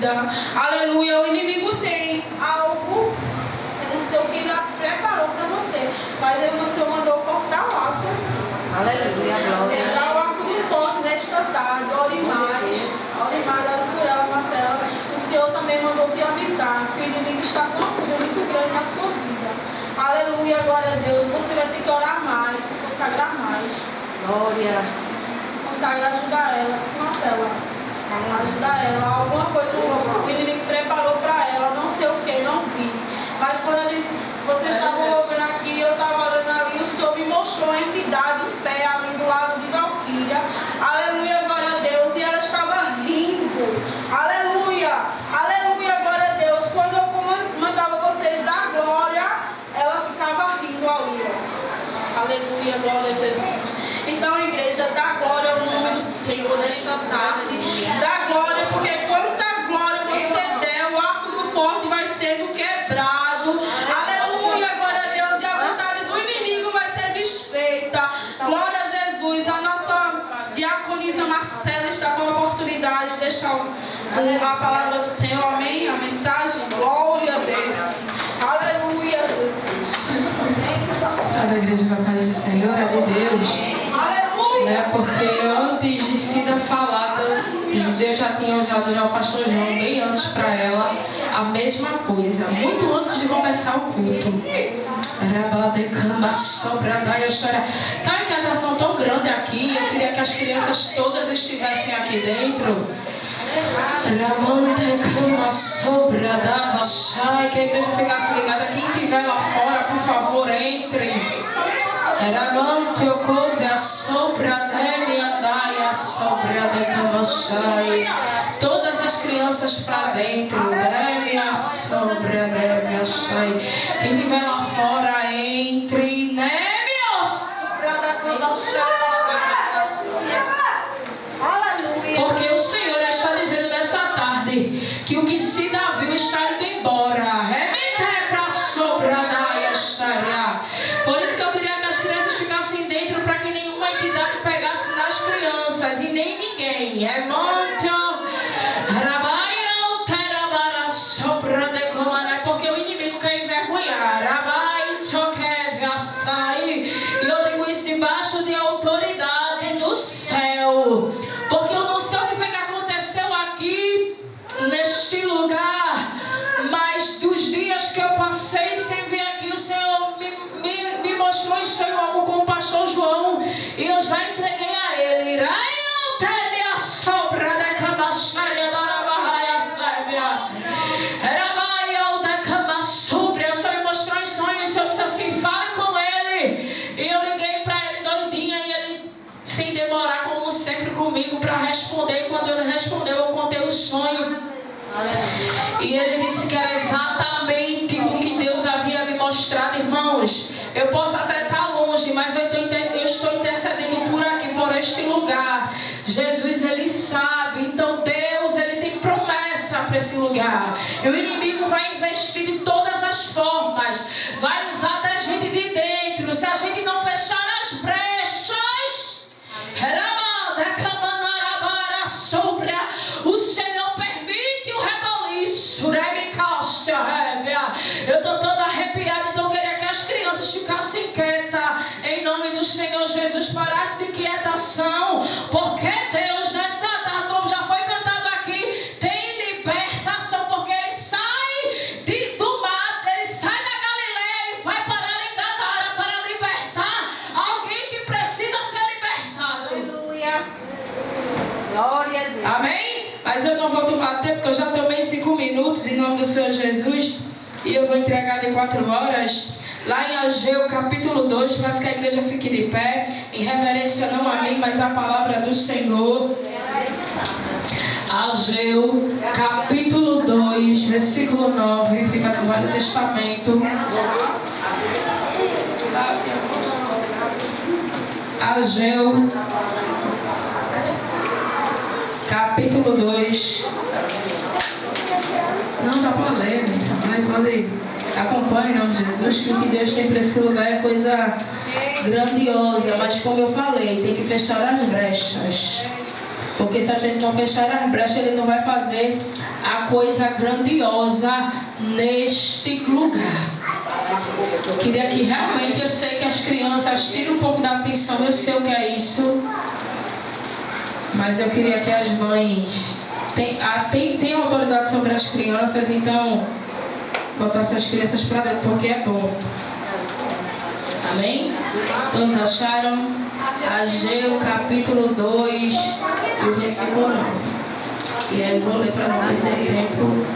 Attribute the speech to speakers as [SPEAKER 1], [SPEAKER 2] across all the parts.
[SPEAKER 1] vida. Aleluia. O inimigo tem algo, eu não sei o que ele preparou para você, mas o Senhor mandou cortar o laço.
[SPEAKER 2] Aleluia, glória.
[SPEAKER 1] Dá o arco do forte nesta tarde. Ore mais, ore por ela, Marcela. O Senhor também mandou te avisar que o inimigo está com uma cura muito grande na sua vida. Aleluia, glória a Deus. Você vai ter que orar mais, se consagrar mais.
[SPEAKER 2] Glória.
[SPEAKER 1] Consagrar, ajudar ela, Marcela. Ajudar ela. Alguma coisa o inimigo preparou para ela, não sei o que, não vi. Mas quando vocês estavam louvando aqui, eu estava orando ali, o Senhor me mostrou a entidade em pé ali do lado de Valquíria. Aleluia, glória a Deus. E ela estava rindo. Aleluia, aleluia, glória a Deus. Quando eu mandava vocês dar glória, ela ficava rindo ali. Ó. Aleluia, glória a Jesus. Então, igreja, dá glória ao nome do Senhor nesta tarde. Dá glória, porque quanta glória você der, o arco do forte vai sendo quebrado. Aleluia, glória a Deus. E a vontade do inimigo vai ser desfeita. Glória a Jesus. A nossa diaconisa Marcela está com a oportunidade de deixar a palavra do Senhor. Amém? A mensagem. Glória a Deus. Aleluia, Jesus.
[SPEAKER 3] Salve a igreja com a paz do Senhor, é de Deus. Né? Porque antes de Cida falar, os judeus já tinham usado já o pastor João bem antes para ela a mesma coisa, muito antes de começar o culto. Tá uma encantação tão grande aqui, eu queria que as crianças todas estivessem aqui dentro. Que a igreja ficasse ligada. Quem estiver lá fora, por favor, entre. Todas as crianças para dentro. Quem estiver lá fora, entre. Porque o Senhor está dizendo nessa tarde que o que Cida viu está indo embora. Por isso que eu queria que as crianças ficassem dentro, para que nenhuma entidade pegasse nas crianças e nem ninguém. É muito. Porque o inimigo quer envergonhar. E eu digo isso debaixo de autoridade do céu. Porque eu não sei o que foi que aconteceu aqui neste lugar, mas dos dias que eu passei sem vir aqui, o Senhor me mostrou em sonho algo com o pastor João, e eu já entreguei a ele. O Senhor me mostrou em sonho, o Senhor disse assim: fale com ele. E eu liguei para ele doidinha, e ele, sem demorar, como sempre comigo, para responder. E quando ele respondeu, eu contei o sonho. E ele disse que era exatamente o que Deus havia me mostrado. Irmãos, eu posso até estar longe, mas eu estou intercedendo por aqui, por este lugar. Jesus, ele sabe. Então Deus, ele tem promessa para esse lugar. E o inimigo vai investir de todas as formas, vai usar da gente de dentro. Se a gente não fechar as brechas, o Senhor permite o reboliço. Eu estou toda arrepiada, então eu queria que as crianças ficassem quietas. Em nome do Senhor Jesus, parasse de quietação. Porque Deus, nessa tarde, como já foi cantado aqui, tem libertação. Porque Ele sai do mato, Ele sai da Galileia e vai parar em Gadara para libertar alguém que precisa ser libertado.
[SPEAKER 2] Aleluia. Glória a Deus.
[SPEAKER 3] Amém? Mas eu não vou tomar tempo, porque eu já tomei 5 minutos em nome do Senhor Jesus. E eu vou entregar de 4 horas. Lá em Ageu capítulo 2, mas que a igreja fique de pé, em reverência não a mim, mas a palavra do Senhor. Ageu capítulo 2, versículo 9, fica no Velho Testamento. Ageu capítulo 2. Não dá para ler, pode acompanhe em nome de Jesus, que o que Deus tem para esse lugar é coisa grandiosa. Mas como eu falei, tem que fechar as brechas. Porque se a gente não fechar as brechas, Ele não vai fazer a coisa grandiosa neste lugar. Queria que realmente, eu sei que as crianças tiram um pouco da atenção, eu sei o que é isso. Mas eu queria que as mães tem autoridade sobre as crianças, então botar essas crianças para dentro, porque é bom. Amém? Todos acharam? Ageu capítulo 2 e o versículo 9. E aí eu vou ler para não perder tempo,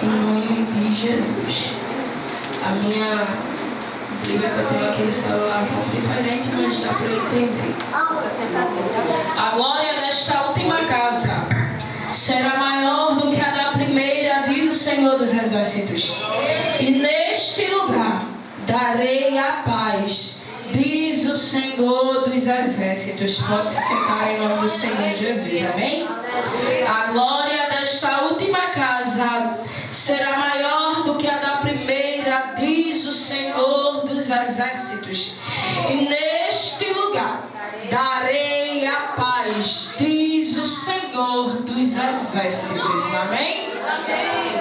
[SPEAKER 3] em nome de Jesus. A minha Bíblia que eu tenho aqui no celular é um pouco diferente, mas dá para eu entender. A glória desta última casa será maior do que a da primeira, diz o Senhor dos Exércitos. E neste lugar darei a paz, diz o Senhor dos Exércitos. Pode se sentar em nome do Senhor Jesus, amém? A glória desta última casa será maior do que a da primeira, diz o Senhor dos Exércitos. E neste lugar darei a paz, diz o Senhor dos Exércitos, amém?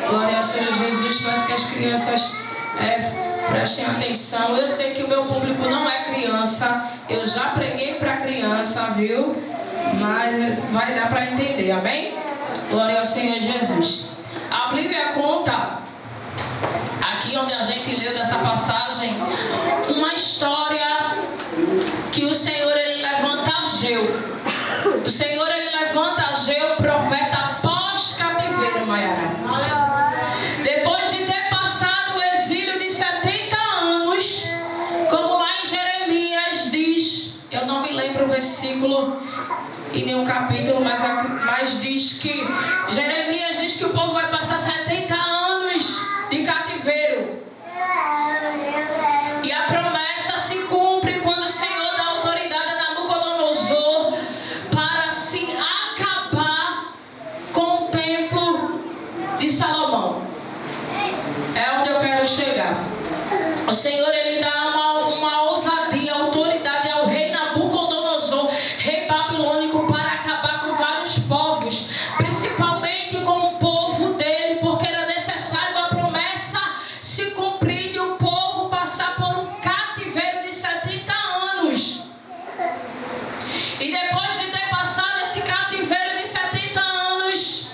[SPEAKER 3] Glória ao Senhor Jesus. Parece que as crianças prestem atenção. Eu sei que o meu público não é criança, eu já preguei para criança, viu? Mas vai dar para entender, amém? Glória ao Senhor Jesus. A Bíblia conta, aqui onde a gente leu dessa passagem, uma história que o Senhor ele levanta Ageu. O Senhor ele levanta Ageu, profeta pós-cativeiro, Maiara. Depois de ter passado o exílio de 70 anos, como lá em Jeremias diz, eu não me lembro o versículo e nem o capítulo, mas diz que Jeremias diz que o povo vai passar 70 anos de cativeiro. E a promessa se cumpre quando o Senhor dá autoridade a Nabucodonosor para assim acabar com o templo de Salomão. É onde eu quero chegar. O Senhor ele dá uma ousadia, autoridade ao rei Nabucodonosor, rei babilônico, para acabar com vários povos, principalmente com o povo dele, porque era necessário a promessa se cumprir e o povo passar por um cativeiro de 70 anos. E depois de ter passado esse cativeiro de 70 anos,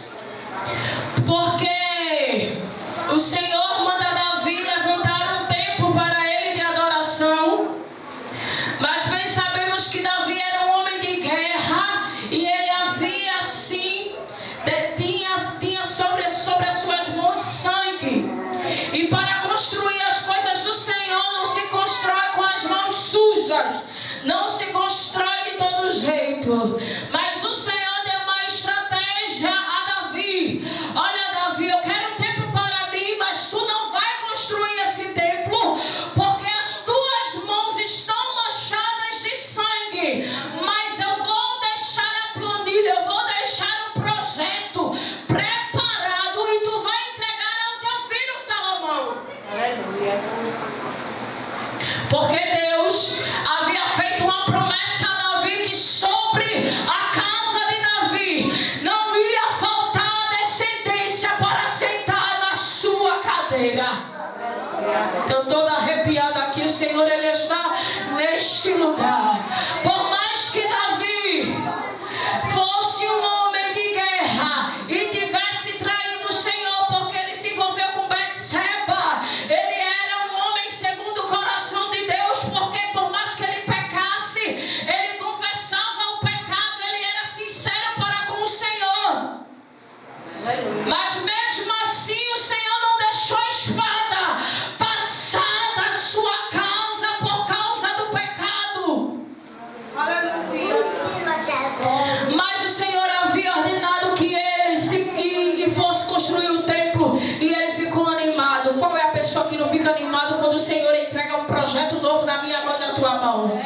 [SPEAKER 3] porque o Senhor manda Davi levantar um templo para ele de adoração, mas bem sabemos que Davi era um homem de guerra e ele havia assim, tinha sobre as suas mãos sangue. E para construir as coisas do Senhor não se constrói com as mãos sujas, não se constrói de todo jeito. Mas o Senhor deu uma estratégia a Davi. Olha, Davi, eu quero um templo para mim, mas tu não vai construir esse templo, porque as tuas mãos estão manchadas de sangue. Mas eu vou deixar a planilha, eu vou deixar o projeto preparado e tu vai entregar ao teu filho Salomão.
[SPEAKER 2] Aleluia.
[SPEAKER 3] Porque Deus havia feito uma promessa a Davi que sobre a casa de Davi não ia faltar descendência para sentar na sua cadeira. Estou toda arrepiada aqui. O Senhor ele está neste lugar. Por mais que Davi fosse um homem de guerra e tivesse traído o Senhor porque ele se envolveu com Betseba, ele era um homem segundo o coração de Deus, porque por mais que ele pecasse, ele confessava o pecado, ele era sincero para com o Senhor. Mas mesmo assim o Senhor não deixou a espada passar da sua casa por causa do pecado. Mas o Senhor havia ordenado que ele fosse construir um templo e ele ficou animado. Qual é a pessoa que não fica animado quando o Senhor entrega um projeto novo na minha mão e na tua mão?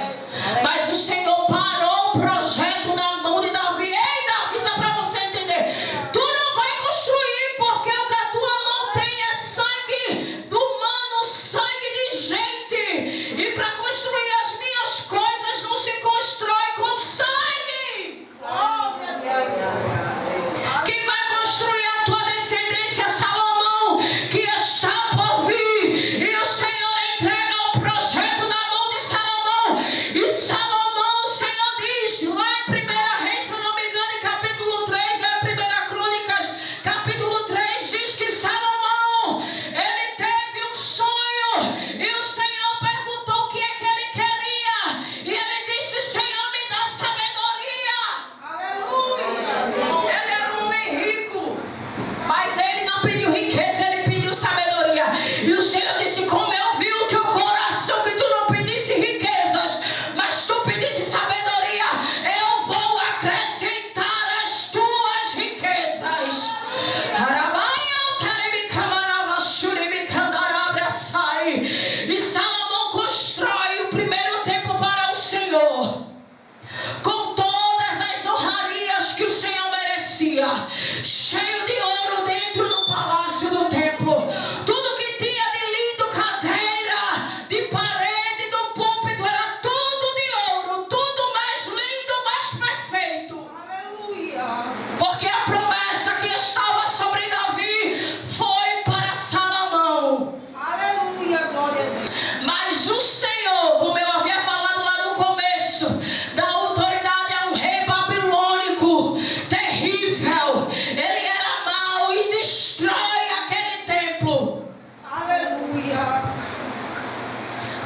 [SPEAKER 3] Mas o Senhor parou o projeto na mão de Davi. Ei, Davi, só para você entender, tu não vai construir porque o que a tua mão tem é sangue humano, sangue de gente. E para construir as minhas coisas não se constrói com sangue. cheio de ouro dentro do palácio do templo. Tudo que tinha de lindo, cadeira, de parede, do púlpito, era tudo de ouro, tudo mais lindo, mais perfeito.
[SPEAKER 1] Aleluia.
[SPEAKER 3] Porque a promessa que estava sobre Davi foi para Salomão.
[SPEAKER 1] Aleluia, glória a Deus.
[SPEAKER 3] Mas o Senhor, como eu havia falado lá no começo, dá autoridade a um rei babilônico terrível. Ele era mau e destrói aquele templo
[SPEAKER 1] Aleluia.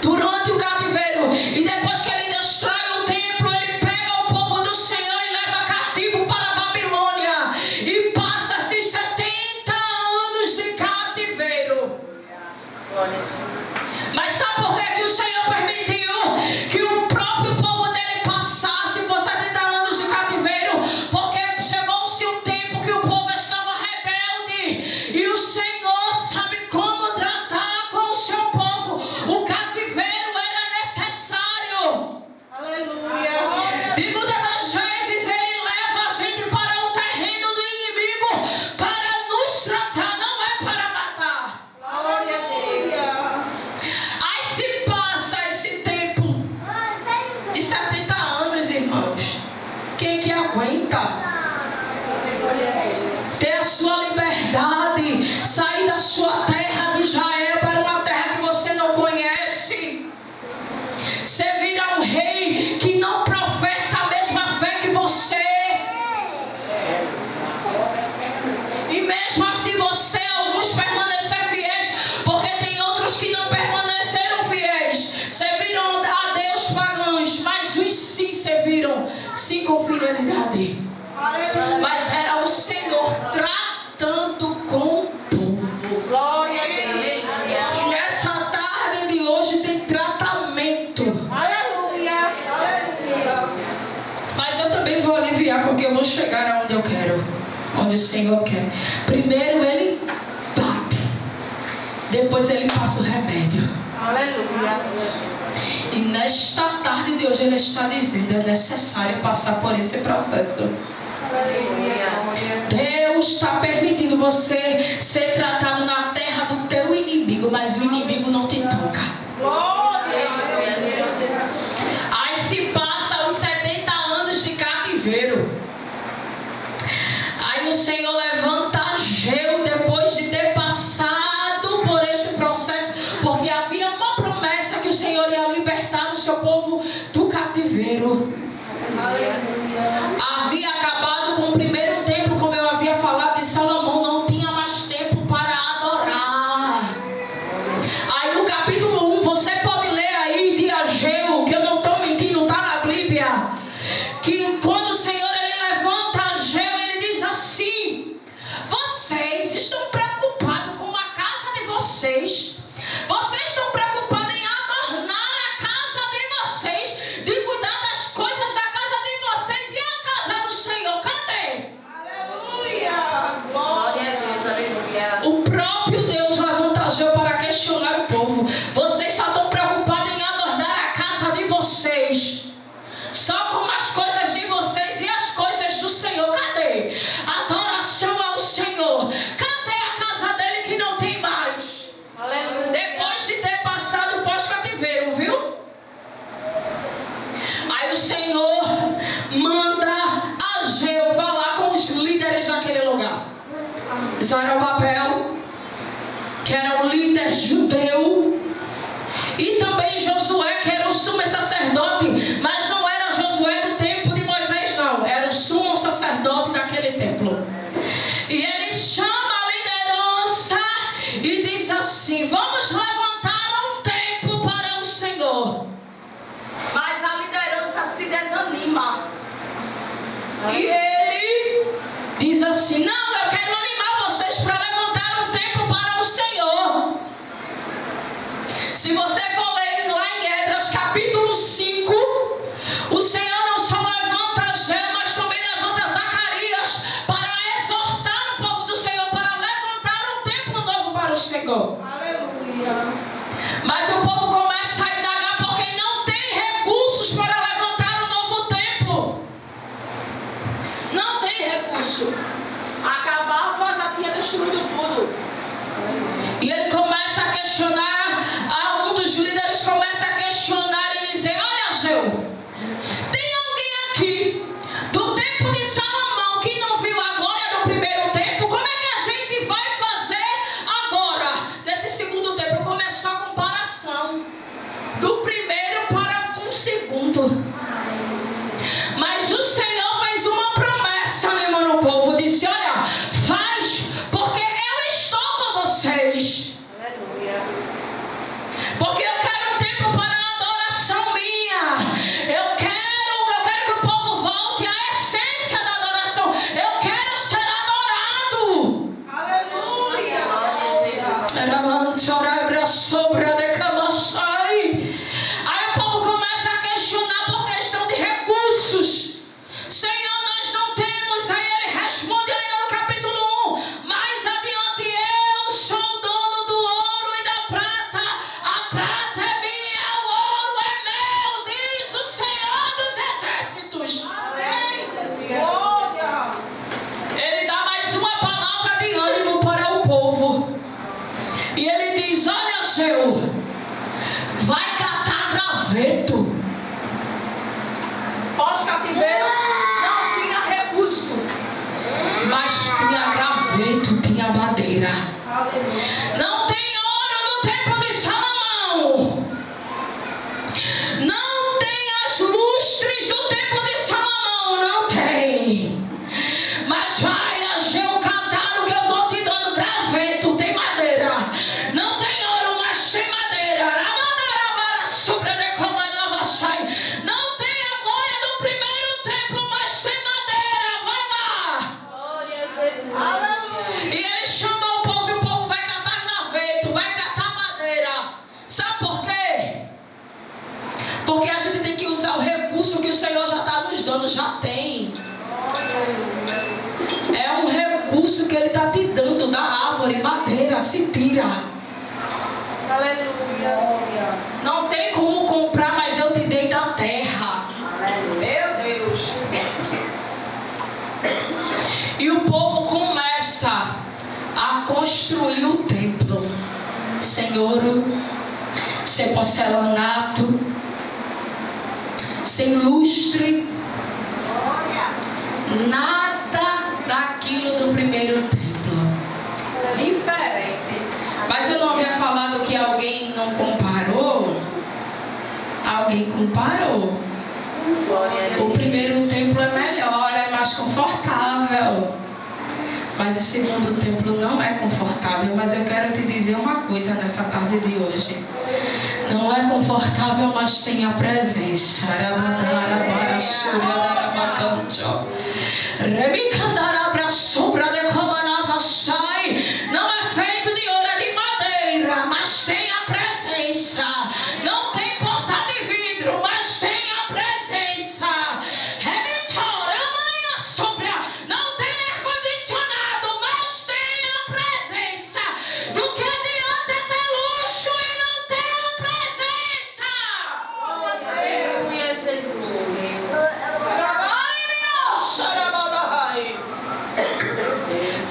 [SPEAKER 3] durante o cativeiro. E depois que ele destrói o templo, ele pega o povo do Senhor e leva cativo para a Babilônia. E passa-se 70 anos de cativeiro. Mas sabe por que o Senhor permitiu que o próprio povo dele passasse por 70 anos de cativeiro? Porque chegou-se um tempo que o povo estava rebelde. E o Senhor sabe como tratar com o seu povo. O cativeiro era necessário.
[SPEAKER 1] Aleluia.
[SPEAKER 3] E muitas das vezes ele leva a gente para o terreno do inimigo para nos tratar, não é para matar.
[SPEAKER 1] Glória a Deus.
[SPEAKER 3] Aí se passa esse tempo de 70 anos, irmãos. Quem que aguenta ter a sua liberdade, sair da sua terra de Israel para uma terra que você não conhece? Você vira um rei que não professa a mesma fé que você. E mesmo assim alguns permaneceram fiéis, porque tem outros que não permaneceram fiéis. Serviram a Deus pagãos, mas os sim serviram, sim, com fidelidade.
[SPEAKER 1] Aleluia.
[SPEAKER 3] Mas era o Senhor tratando com o povo.
[SPEAKER 1] Glória a Deus.
[SPEAKER 3] E nessa tarde de hoje tem tratamento.
[SPEAKER 1] Aleluia. Aleluia.
[SPEAKER 3] Mas eu também vou aliviar, porque eu vou chegar aonde eu quero, onde o Senhor quer. Primeiro ele bate, depois ele passa o remédio.
[SPEAKER 1] Aleluia.
[SPEAKER 3] E nesta tarde de hoje ele está dizendo: é necessário passar por esse processo. Deus está permitindo você ser tratado na terra do teu inimigo, mas o inimigo não te toca.
[SPEAKER 1] Glória a Deus.
[SPEAKER 3] Aí se passa os 70 anos de cativeiro. Aí o Senhor levanta Ageu depois de ter passado por este processo, porque havia uma promessa que o Senhor ia libertar o seu povo do cativeiro. Havia acabado com o primeiro templo, como eu havia falado de Salomão, não tinha mais tempo para adorar. Aí no capítulo 1, você pode ler aí de Ageu, que eu não estou mentindo, está na Bíblia, que quando o Senhor ele levanta Ageu, ele diz assim: vocês estão preocupados com a casa de vocês, vocês estão preocupados em adornar a casa de vocês, de cuidar das coisas da casa de vocês, e a casa do Senhor, cadê?
[SPEAKER 1] Aleluia.
[SPEAKER 2] Glória a Deus, aleluia.
[SPEAKER 3] O próprio Deus levanta Ageu para questionar o povo. Vocês só estão preocupados em adornar a casa de vocês, só com as coisas de vocês e as coisas do Senhor. Cadê adoração ao Senhor? Cadê a casa dele que não tem mais?
[SPEAKER 1] Aleluia.
[SPEAKER 3] Depois de ter passado o pós-cativeiro, viu? Aí o Senhor manda Ageu falar com os líderes daquele lugar. Zorobabel, que era o líder judeu, e também Josué, que era o sumo sacerdote, mas não era Josué do tempo de Moisés, não, era o sumo sacerdote daquele templo. E ele chama a liderança e diz assim: vamos levantar um templo para o Senhor. Mas a liderança se desanima. E ele diz assim: não, eu quero animar vocês para levantar um templo para o Senhor. Se você for ler lá em Esdras capítulo 5, o Senhor não só levanta Ageu, mas também levanta Zacarias para exortar o povo do Senhor, para levantar um templo novo para o Senhor.
[SPEAKER 1] Aleluia.
[SPEAKER 3] Mas o povo começa a indagar porque não tem recursos para levantar um novo templo. Não tem recurso. destruído tudo. E ele começa a questionar, um dos líderes começa a questionar e dizer: olha, Ageu, tem alguém aqui do tempo de Salomão que não viu a glória do primeiro templo? Como é que a gente vai fazer agora, nesse segundo templo? Começou a comparação do primeiro para um segundo. Mas o Senhor fez uma promessa, animando o povo, disse: olha, faz, porque eu estou com vocês. Porque eu quero um tempo para a adoração minha. Eu quero que o povo volte à essência da adoração. Eu quero ser adorado.
[SPEAKER 1] Aleluia.
[SPEAKER 3] Aí o povo começa a questionar por questão de recursos. Senhor, nós não temos. Aí ele responde ainda no capítulo 1. Mais adiante: eu sou o dono do ouro e da prata. A prata é minha, o ouro é meu, diz o Senhor dos Exércitos.
[SPEAKER 1] Amém, Jesus. Glória.
[SPEAKER 3] Ele dá mais uma palavra de ânimo para o povo. E ele diz: olha, Ageu, vai catar graveto.
[SPEAKER 1] Pós-cativeiro não tinha recurso.
[SPEAKER 3] Mas tinha graveto, tinha madeira.
[SPEAKER 1] Aleluia.
[SPEAKER 3] Não tem ouro no tempo de Salomão. Não tem as lustres do tempo de Salomão. Não tem. Mas vai, Ageu, catar o que eu estou te dando. Graveto, tem madeira. Não tem ouro, mas tem madeira. Não tem a glória do primeiro templo, mas tem madeira. Vai lá.
[SPEAKER 2] Glória a Jesus.
[SPEAKER 1] Aleluia.
[SPEAKER 3] E ele chamou o povo, e o povo vai catar graveto, vai catar madeira. Sabe por quê? Porque a gente tem que usar o recurso que o Senhor já está nos dando, já tem. É um recurso que Ele está te dando da árvore, madeira, se tira.
[SPEAKER 1] Aleluia.
[SPEAKER 3] Não tem como comprar, mas eu te dei da terra. Meu Deus. E o povo começa a construir o templo. Senhor, sem porcelanato, sem lustre, nada daquilo do primeiro templo. Diferente. Mas eu não havia falado que alguém não comparou? Alguém comparou. O primeiro templo é melhor, é mais confortável. Mas o segundo templo não é confortável. Mas eu quero te dizer uma coisa nessa tarde de hoje. Não é confortável, mas tem a presença. Não é feito de ouro, é de madeira, mas tem a presença. Não tem porta de vidro, mas tem a presença. Não tem ar-condicionado, mas tem a presença. Do que adianta ter luxo e não ter a presença?
[SPEAKER 2] Aleluia, Jesus.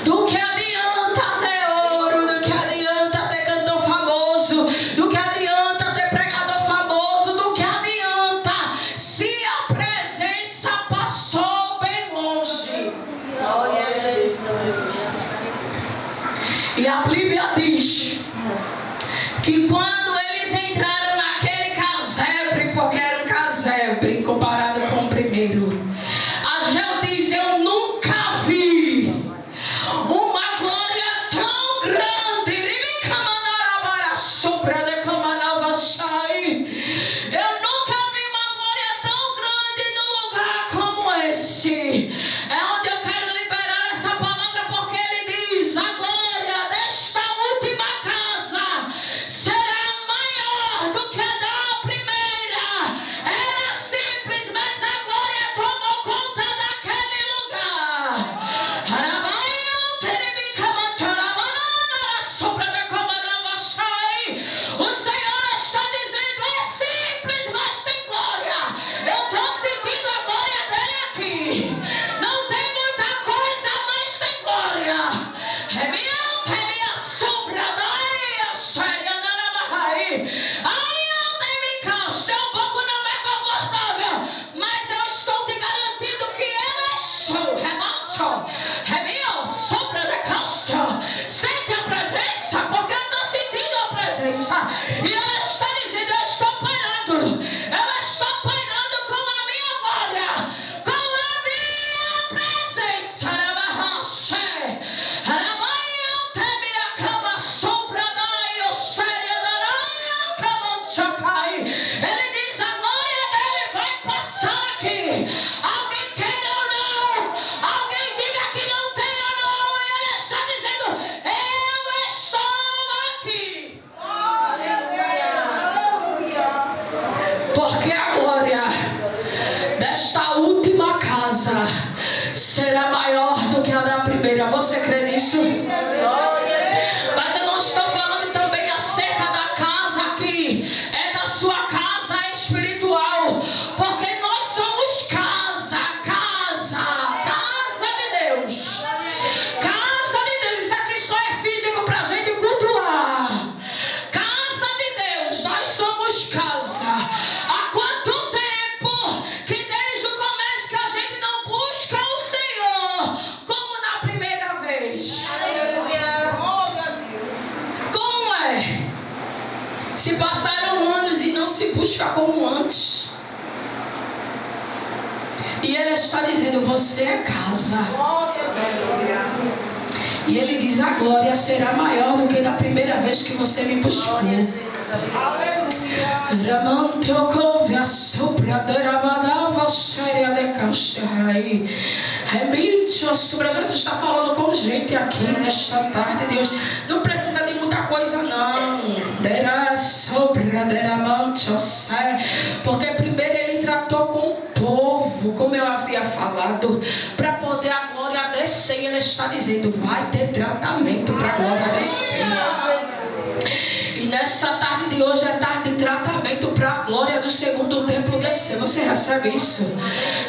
[SPEAKER 3] Do que adianta ter ouro, do que adianta ter cantor famoso, do que adianta ter pregador famoso, do que adianta se a presença passou bem longe.
[SPEAKER 2] Glória a Jesus.
[SPEAKER 3] E a Bíblia diz que quando eles entraram naquele casebre, porque era um casebre comparado com o primeiro, Ageu diz: eu nunca vi uma glória tão grande. Eu nunca vi uma glória tão grande num lugar como este. É onde eu quero liberar essa palavra, porque ele diz: a glória desta última casa será maior do que a da primeira. Era simples, mas a glória tomou conta daquele lugar. O Senhor está dizendo: é simples, mas tem glória. Eu estou sentindo a glória dele aqui. Não tem muita coisa, mas tem glória. É minha isso? Mas eu não estou falando também acerca da casa aqui. É da sua casa espiritual. Porque nós somos casa de Deus. Casa de Deus. Isso aqui só é físico para a gente cultuar. Casa de Deus. Nós somos casa. Há quanto tempo que desde o começo que a gente não busca o Senhor como na primeira vez? Como é? Se passaram anos e não se busca como antes. E Ele está dizendo, você é casa. E Ele diz, a glória será maior do que da primeira vez que você me buscou. Jesus está falando com gente aqui nesta tarde, Deus. Não precisa de muita coisa, não. Porque primeiro Ele tratou com o povo, como eu havia falado, para poder a glória descer. E Ele está dizendo, vai ter tratamento para a glória descer. E nessa tarde de hoje é tarde de tratamento para a glória do segundo templo descer. Você recebe isso?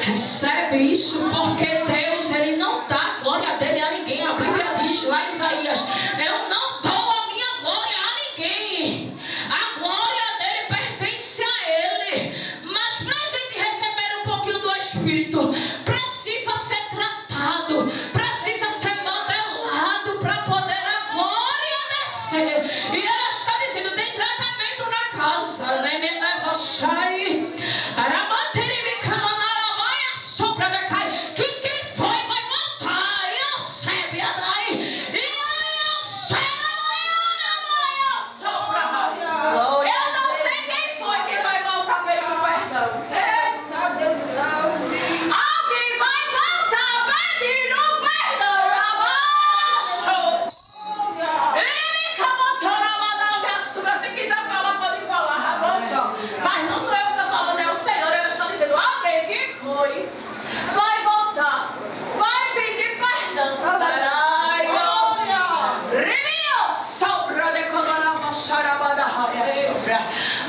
[SPEAKER 3] Recebe isso, porque Deus, Ele não dá a glória dele a ninguém. A Bíblia diz lá em Isaías, eu não dou a minha glória a ninguém. A glória dele pertence a Ele. Mas para a gente receber um pouquinho do Espírito, precisa ser tratado, precisa ser modelado para poder a glória descer. E ela está dizendo, tem tratamento na casa, né? Me leva chai. Quem foi vai voltar. Eu sei, Adai. E eu sei, eu não sei quem foi que vai voltar pedindo perdão. Alguém vai voltar pedindo perdão. Se quiser falar, pode falar. Mas não sou eu que estou falando, é o Senhor. Ele está dizendo, alguém que foi vai voltar, vai pedir perdão.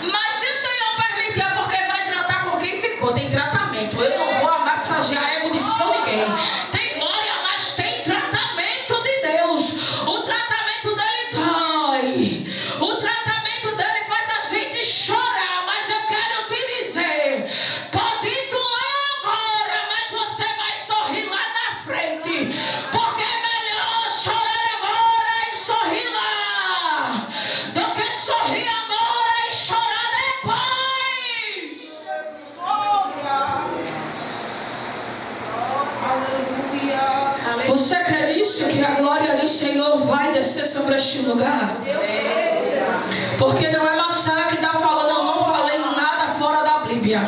[SPEAKER 3] Mas se o Senhor permitir, é porque vai tratar com quem ficou. Tem tratamento. Eu não vou massagear a ego de ninguém. Tem glória, mas tem tratamento de Deus. O tratamento dele dói. O tratamento dele faz a gente chorar. Mas eu quero te dizer, pode doer agora, mas você vai sorrir lá na frente. Porque é melhor chorar agora e sorrir lá, do que sorrir agora e chorar depois. Você crê nisso, que a glória do Senhor vai descer sobre este lugar? Porque não é Marcela que está falando, eu não falei nada fora da Bíblia.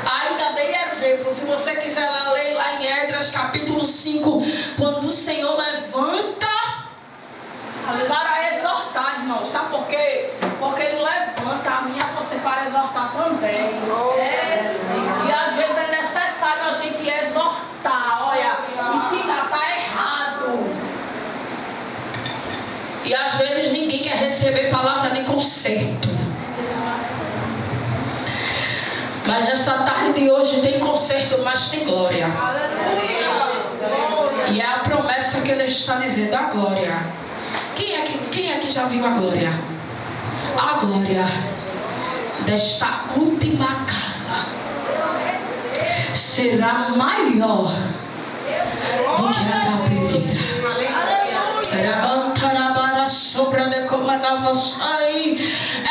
[SPEAKER 3] Ainda dei exemplo. Se você quiser ler lá em Esdras capítulo 5, quando o Senhor levanta para exortar, irmão. Sabe por quê? Porque Ele levanta a minha você para exortar também. E às vezes é necessário a gente exortar. Olha, ensinar está errado. E às vezes ninguém quer receber palavra de conserto. Mas nessa tarde de hoje tem conserto, mas tem glória. E é a promessa que Ele está dizendo, a glória. Quem é que já viu a glória? A glória desta última casa será maior do que a da primeira.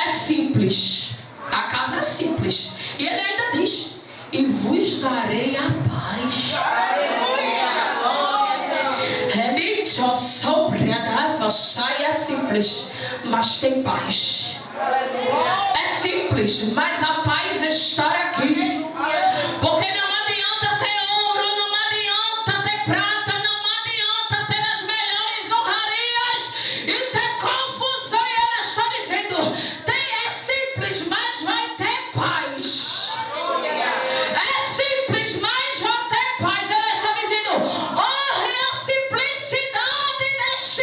[SPEAKER 3] É simples. A casa é simples. E Ele ainda diz, e vos darei a paz. É simples, mas tem paz. É simples, mas a paz está aqui. Porque não adianta ter ouro, não adianta ter prata, não adianta ter as melhores honrarias e ter confusão. E Ela está dizendo, é simples, mas vai ter paz. É simples, mas vai ter paz. Ela está dizendo, honre a simplicidade deste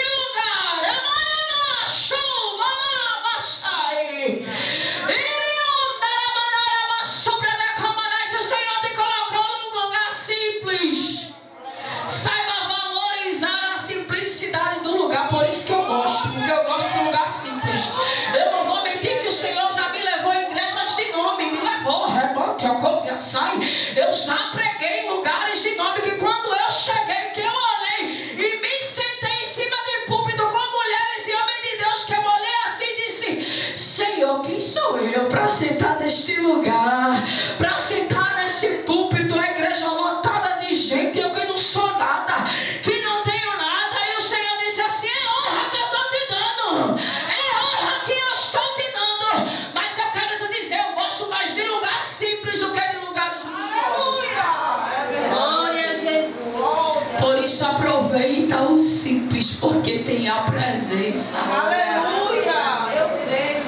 [SPEAKER 3] porque eu gosto de lugar simples. Eu não vou mentir que o Senhor já me levou em igrejas de nome, me levou, remonte, a sai. Eu já preguei em lugares de nome que quando eu cheguei, que eu olhei e me sentei em cima de púlpito com mulheres e homens de Deus, que eu olhei assim e disse: Senhor, quem sou eu para sentar neste lugar, para sentar nesse púlpito, a igreja lotada de gente, eu que não sou nada, que não tenho nada. E o Senhor disse assim: é honra que eu estou te dando, é honra que eu estou te dando, mas eu quero te dizer, eu gosto mais de lugar simples do que de lugares religiosos.
[SPEAKER 2] Glória a Jesus.
[SPEAKER 3] Por isso aproveita o simples, porque tem a presença.
[SPEAKER 1] Aleluia. Eu creio.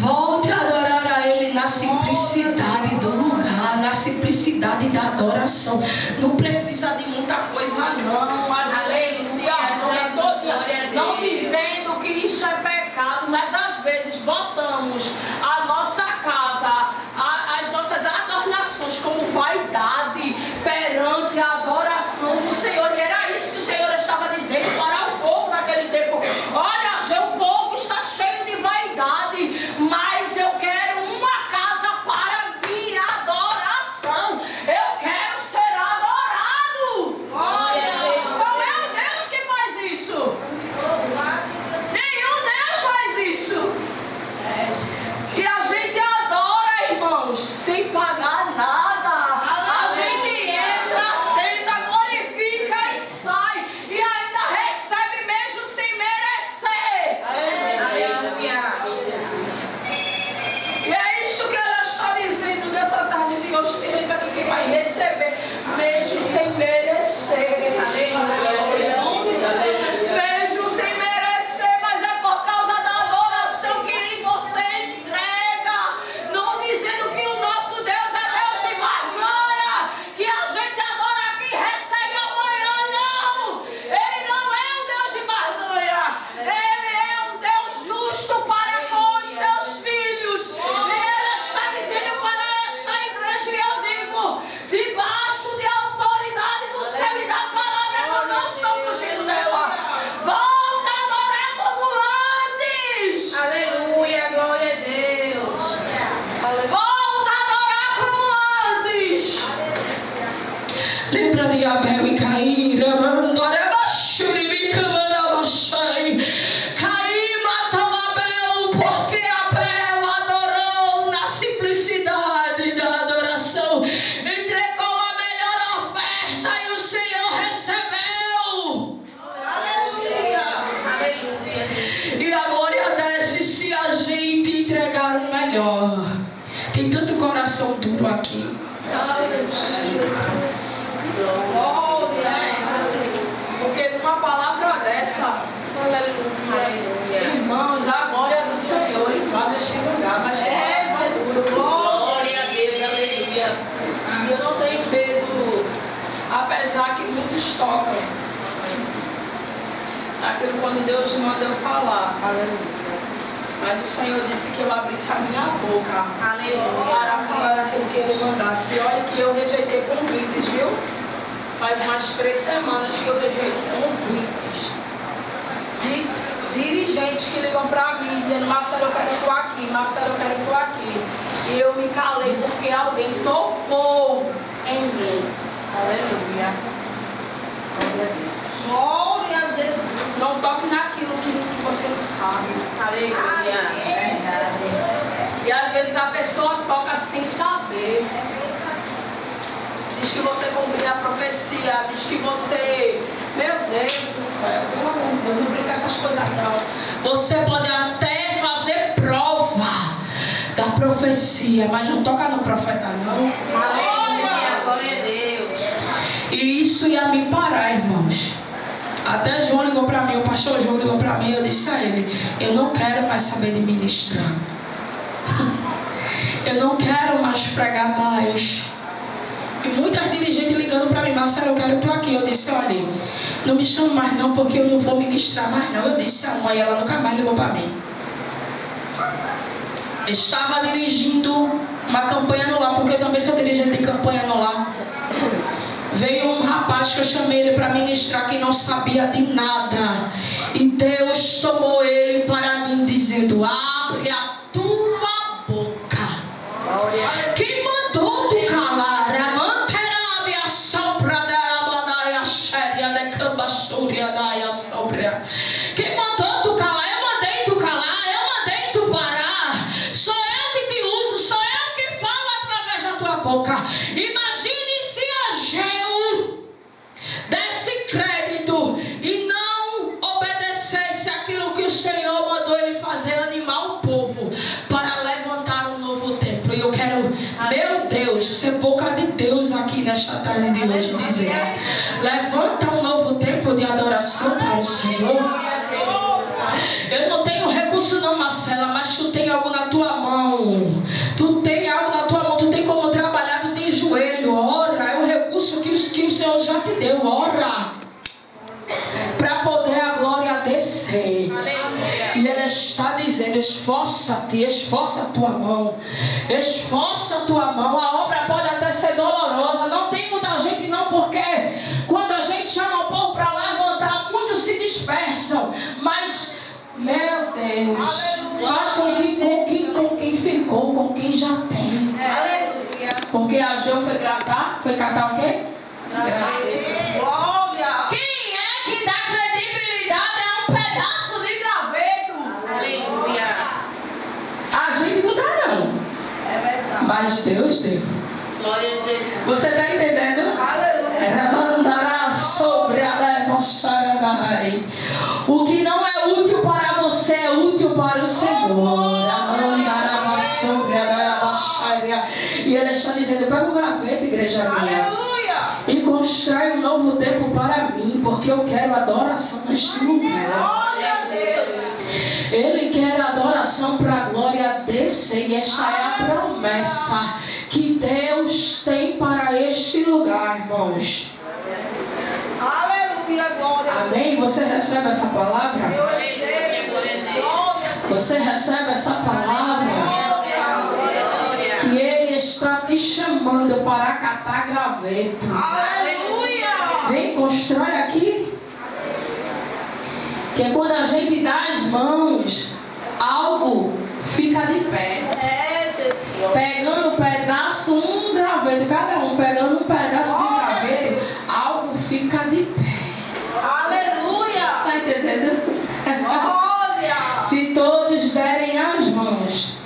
[SPEAKER 3] Volte a adorar a Ele na simplicidade do lugar, na simplicidade da adoração. Não precisa de muita coisa, não. A gente se adora toda, não dizendo que isso é pecado, mas às vezes botamos a nossa casa, as nossas adornações como vaidade perante a adoração do Senhor. E era isso que o Senhor estava dizendo para o povo naquele tempo. Olha, o povo está cheio de vaidade, mas eu quero uma casa para minha adoração. Eu quero ser adorado. Não é o Deus que faz isso. Nenhum Deus faz isso. E a gente adora, irmãos, sem pagar nada. A gente entra, senta, glorifica e sai. E ainda recebe mesmo sem merecer. E é isto que ela está dizendo nessa tarde de hoje. Tem gente aqui que vai receber mesmo sem merecer. Mesmo sem merecer, mas é por causa da adoração que você entrega. Não dizendo que o nosso Deus é Deus de barganha, que a gente adora aqui e recebe amanhã, não. Ele não é um Deus de barganha. Ele é um Deus justo para com os seus filhos. E Ele está dizendo para esta igreja, e eu digo, debaixo de autoridade do céu e da palavra, eu não estou fugindo dela. Volta a adorar como antes.
[SPEAKER 2] Aleluia, glória a Deus.
[SPEAKER 3] Volta a adorar como antes. Lembra de Abel e Caim? Caim matou Abel porque Abel adorou na simplicidade da adoração. Entregou a melhor oferta e o Senhor recebeu. E a glória desce se a gente entregar o melhor. Tem tanto coração duro aqui. Porque numa palavra dessa, irmãos, a glória do Senhor invade este lugar. Mas glória a Deus, aleluia. E eu não tenho medo, apesar que muitos tocam aquilo quando Deus manda eu falar. Mas o Senhor disse que eu abrisse a minha boca para falar aquilo que Ele mandasse. Olha que eu rejeitei convites, viu? Faz umas 3 semanas que eu rejeito convites de dirigentes que ligam para mim dizendo: Marcelo, eu quero tu aqui, Marcelo, eu quero tu aqui. E eu me calei porque alguém tocou em mim. Aleluia.
[SPEAKER 2] Glória a Jesus.
[SPEAKER 3] Não toque naquilo que você não sabe.
[SPEAKER 2] Aleluia.
[SPEAKER 3] E às vezes a pessoa toca sem saber. Diz que você cumpre a profecia. Diz que você... Meu Deus do céu, pelo amor de Deus, não brinca essas coisas não. Você pode até fazer prova da profecia, mas não toca no profeta não.
[SPEAKER 2] Aleluia. Glória a Deus.
[SPEAKER 3] E isso ia me parar, irmãos. Até João ligou para mim, o pastor João ligou para mim, eu disse a ele: eu não quero mais saber de ministrar. Eu não quero mais pregar mais. E muitas dirigentes ligando para mim: Marcelo, eu quero tu aqui. Eu disse: olha, não me chama mais não, porque eu não vou ministrar mais não. Eu disse a mãe, ela nunca mais ligou para mim. Estava dirigindo uma campanha no lar, porque eu também sou dirigente de campanha no lar. Veio um rapaz que eu chamei ele para ministrar, que não sabia de nada. E Deus tomou ele para mim, dizendo: abre a tua boca. Que mandou tu calar? Quem mandou tu calar? Eu mandei tu calar, eu mandei tu parar. Sou eu que te uso, sou eu que falo através da tua boca. Imagine se Ageu desse crédito e não obedecesse aquilo que o Senhor mandou ele fazer, animar o povo para levantar um novo templo. E eu quero, meu Deus, ser boca de Deus aqui nesta tarde de hoje, dizer: levanta um novo templo de adoração para o Senhor. Eu não tenho recurso não, Marcela, mas tu tem algo na tua mão. Tu tem algo na tua mão, tu tem como trabalhar, tu tem joelho. Ora, é o recurso que o Senhor já te deu. Ora, para poder a glória descer. E Ele está dizendo: esforça-te, esforça a tua mão. Esforça a tua mão. A obra pode até ser dolorosa. Não tem muita gente não, porque quando a gente chama o povo para levantar, muitos se dispersam. Mas, meu Deus, faz com quem ficou, com quem já tem. Porque Ageu foi catar o quê? Quem é que dá credibilidade a um pedaço de graveto?
[SPEAKER 2] Aleluia.
[SPEAKER 3] A gente não dá não.
[SPEAKER 1] É verdade.
[SPEAKER 3] Mas Deus deu.
[SPEAKER 2] Glória a Deus.
[SPEAKER 3] Você está entendendo? Era mandar sobre a levançaranai. O que não é útil para você é útil para o Senhor. E Ele está dizendo: pega o graveto, igreja minha, e constrói um novo templo para mim, porque eu quero adoração neste lugar. Ele quer adoração para a glória descer. E esta é a promessa que Deus tem para este lugar, irmãos.
[SPEAKER 1] Aleluia, glória.
[SPEAKER 3] Amém? Você recebe essa palavra? Você recebe essa palavra? Que Ele está te chamando para catar graveto.
[SPEAKER 1] Aleluia.
[SPEAKER 3] Vem, constrói aqui. Que quando a gente dá as mãos, algo fica de pé.
[SPEAKER 1] Jesus.
[SPEAKER 3] Pegando um pedaço, um graveto, cada um pegando um pedaço de graveto, algo fica de pé.
[SPEAKER 1] Aleluia.
[SPEAKER 3] Está entendendo?
[SPEAKER 1] Glória.
[SPEAKER 3] Se todos derem as mãos,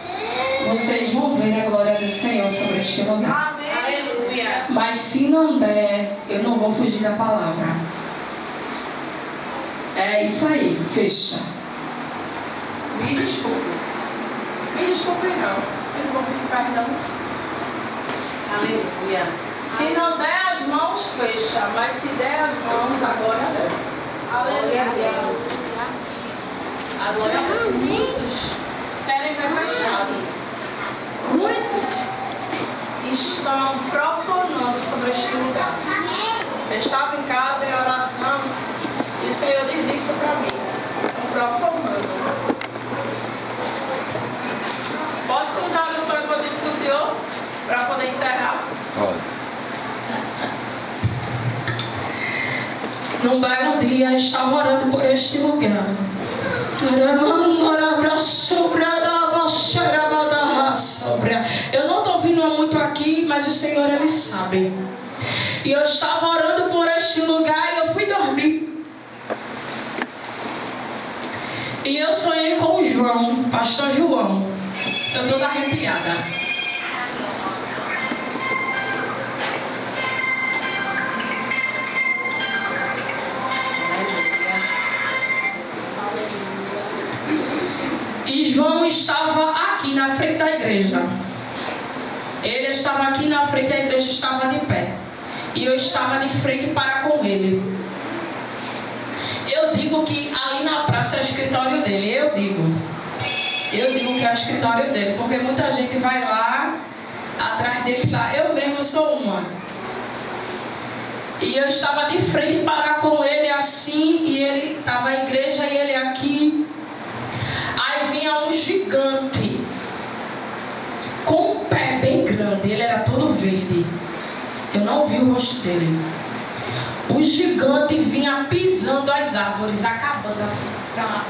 [SPEAKER 3] vocês vão ver a glória do Senhor sobre este lugar.
[SPEAKER 1] Amém.
[SPEAKER 2] Aleluia.
[SPEAKER 3] Mas se não der, eu não vou fugir da palavra. É isso aí, fecha. Me desculpe. Me desculpe não. Eu não vou pedir perdão.
[SPEAKER 2] Aleluia.
[SPEAKER 3] Se não der as mãos, fecha. Mas se der as mãos, a glória desce.
[SPEAKER 1] Aleluia.
[SPEAKER 3] A glória desce. Muitos querem ver fechado. Muitos estão profanando sobre este lugar. Eu estava em casa em oração e o Senhor diz isso para mim. Estão profanando. Posso contar o sonho que eu tive com o Senhor? Para poder encerrar?
[SPEAKER 4] Pode.
[SPEAKER 3] Num belo dia, eu estava orando por este lugar. Eu não estou ouvindo muito aqui, mas o Senhor, Ele sabe. E eu estava orando por este lugar e eu fui dormir. E eu sonhei com o João, pastor João. Estou toda arrepiada. E João estava aqui na frente da igreja. Ele estava aqui na frente, a igreja estava de pé. E eu estava de frente para com ele. Eu digo que ali na praça é o escritório dele. Eu digo que é o escritório dele. Porque muita gente vai lá, atrás dele lá. Eu mesmo sou uma. E eu estava de frente para com ele assim. E ele estava a igreja e ele aqui. Aí vinha um gigante com um pé bem grande. Ele era todo verde. Eu não vi o rosto dele. o gigante vinha pisando as árvores, acabando assim,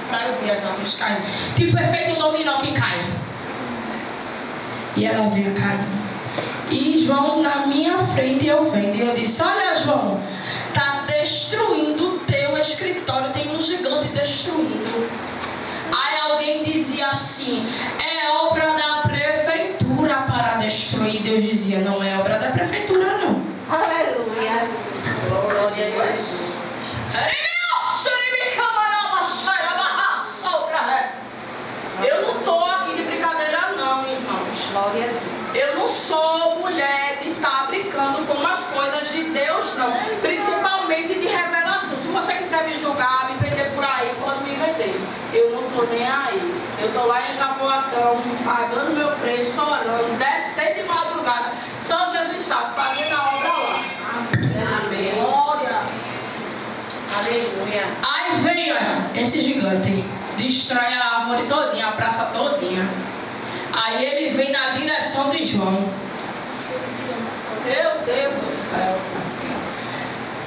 [SPEAKER 3] para eu ver as árvores caindo. Tipo efeito dominó que cai. E ela vinha caindo. E João na minha frente, eu vendo. E eu disse: olha, João, está destruindo o teu escritório, tem um gigante destruindo. Aí alguém dizia assim: é obra da prefeitura para destruir. Deus dizia: não é obra da prefeitura, não.
[SPEAKER 1] Aleluia.
[SPEAKER 2] Glória a Jesus.
[SPEAKER 3] Eu não estou aqui de brincadeira não, irmãos.
[SPEAKER 2] Glória a Deus.
[SPEAKER 3] Eu não sou mulher de estar brincando com as coisas de Deus, não. Principalmente de revelação. Se você quiser me julgar, me vender por aí, pode me vender. Eu não estou nem aí. Eu estou lá em Capoatão, pagando meu preço, orando, descendo de madrugada. Só Jesus sabe, fazendo a obra lá.
[SPEAKER 2] Amém.
[SPEAKER 3] Glória.
[SPEAKER 2] Aleluia.
[SPEAKER 3] Aí vem, olha, esse gigante. Destrói a árvore todinha, a praça todinha. Aí ele vem na direção de João. Meu Deus do céu.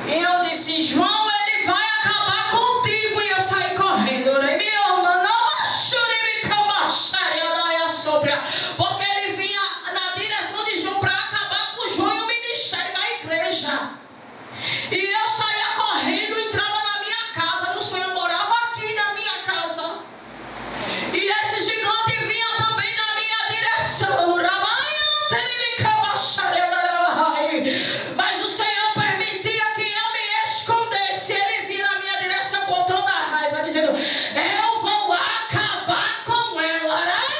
[SPEAKER 3] E eu disse: João, ele vai acabar contigo. E eu saí correndo. Porque ele vinha na direção de João para acabar com João e o ministério da igreja. E eu saía correndo, entrava na minha casa. No sonho eu morava aqui na minha casa. E esse gigante vinha também na minha direção. Mas o Senhor permitia que eu me escondesse. Ele vinha na minha direção com toda a raiva, dizendo: eu vou acabar com ela.
[SPEAKER 2] Glória a Deus.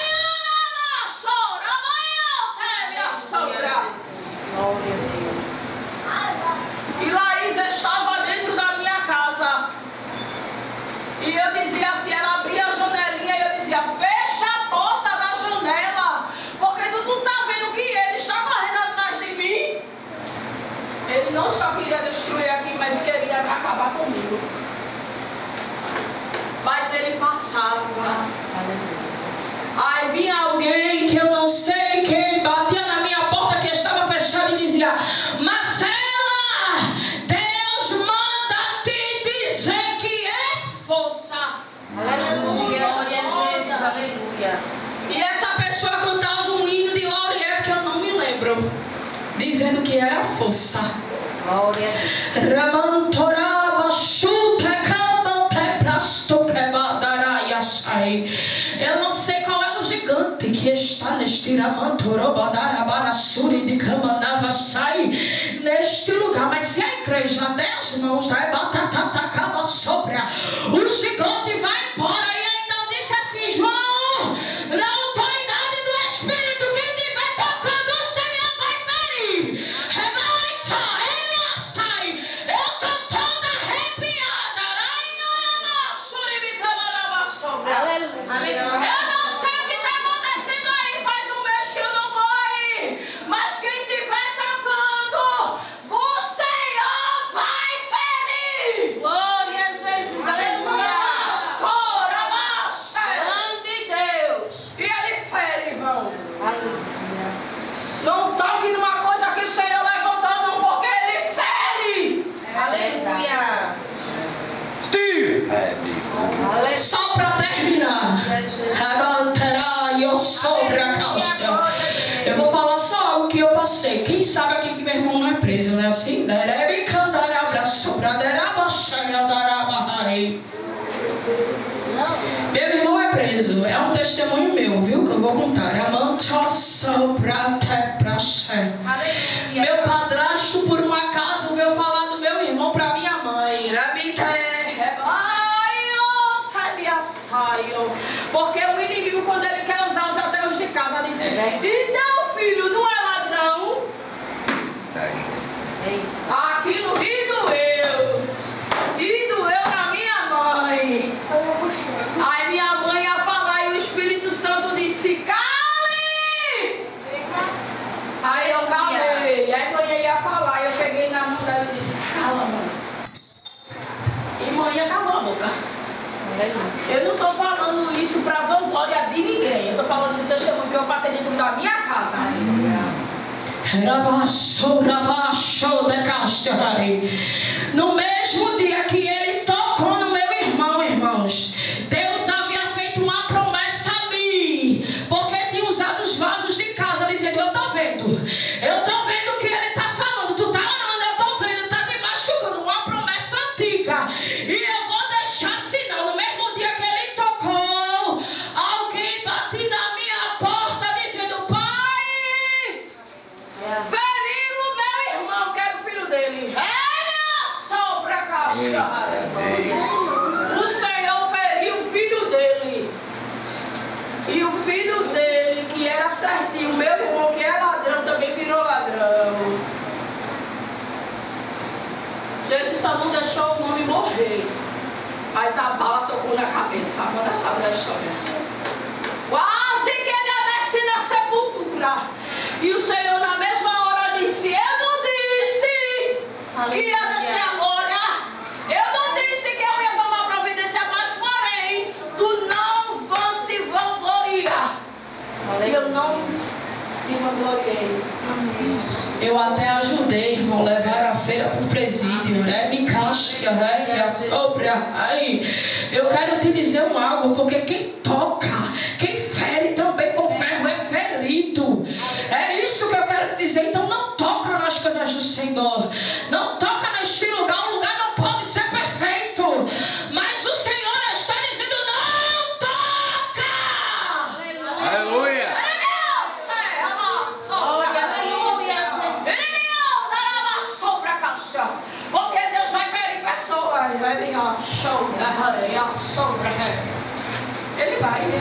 [SPEAKER 3] E Larissa estava dentro da minha casa. E eu dizia assim, ela abria a janelinha e eu dizia: fecha a porta da janela, porque tu não está vendo que ele está correndo atrás de mim. Ele não só queria destruir aqui, mas queria acabar comigo. Mas ele passava. Aí vinha alguém que eu não sei quem, batia na minha porta que estava fechada e dizia: Marcela, Deus manda te dizer que é força.
[SPEAKER 2] Aleluia. Glória a Jesus. Aleluia.
[SPEAKER 3] E essa pessoa cantava um hino de Lauriette que eu não me lembro, dizendo que era força.
[SPEAKER 2] Glória a Deus.
[SPEAKER 3] Ramantoraba chuta cabante prasto quebadaraia sai. Eu não sei qual é o gigante que está neste Ramantorobadarabarasuri de Camanava sai neste lugar, mas se a igreja 10 mãos da Ebatatacaba sobra, o gigante vai embora. E ainda disse assim: João, na autoridade do Espírito, quem estiver tocando, o Senhor vai ferir. Eu estou toda arrepiada.
[SPEAKER 2] Aleluia.
[SPEAKER 3] Eu não sei o que está acontecendo aí. Faz um mês que eu não vou aí. Mas quem estiver tocando, o Senhor vai ferir.
[SPEAKER 2] Glória a Jesus. Aleluia.
[SPEAKER 3] Ande Deus. E ele fere, irmão.
[SPEAKER 2] Aleluia.
[SPEAKER 3] Não toque numa coisa que o Senhor levantou, não, porque ele fere.
[SPEAKER 2] Aleluia.
[SPEAKER 3] Só para terminar, eu vou falar só algo que eu passei. Quem sabe aqui que meu irmão não é preso, não é assim? Meu irmão é preso, é um testemunho meu, viu? Que eu vou contar. Meu padrasto, por um acaso, veio falar do meu irmão para minha mãe. Porque o inimigo, quando ele quer usar os ateus de casa, disse: e teu filho não é ladrão? Aquilo me doeu. E doeu na minha mãe. Aí minha mãe ia falar e o Espírito Santo disse: cale! Aí eu calei. Aí a mãe ia falar e eu peguei na mão dela e disse: cala, mãe. E mãe acabou a boca. Eu não estou falando isso para vanglória de ninguém. Eu estou falando do testemunho que eu passei dentro da minha casa. No mesmo dia que ele tocou no meu irmão, irmãos, Deus havia feito uma promessa a mim, porque tinha usado os vasos de casa, dizendo: eu tô vendo o que ele tá falando, tu tá orando, eu tô vendo, tá te machucando, uma promessa antiga, e eu vou deixar assim não. No mesmo dia que ele tocou, alguém bateu na minha porta dizendo: pai, feriu o meu irmão, que era o filho dele. Sobre a caixa. O Senhor feriu o filho dele. E o filho dele, que era certinho, meu irmão, que é ladrão, também virou ladrão. Jesus só não deixou o homem morrer, mas a bala tocou na cabeça. Manda saber da história. Quase que ele ia descer na sepultura. E o Senhor na mesma hora disse: eu não disse que ia descer agora. Eu não disse que eu ia tomar providência, mas porém, tu não vão se vangloriar. E eu não me vangloriei. Eu até ajudei, irmão, levar a feira para o presídio, né? Me caixa, eu quero te dizer algo, porque quem toca, quem fere também com ferro é ferido. É isso que eu quero te dizer. Então não toca nas coisas do Senhor, não toca neste lugar. O lugar não pode ser perfeito, mas o Senhor está dizendo: não toca.
[SPEAKER 4] Aleluia.
[SPEAKER 3] Porque Deus vai ferir pessoas. Ele vai, né?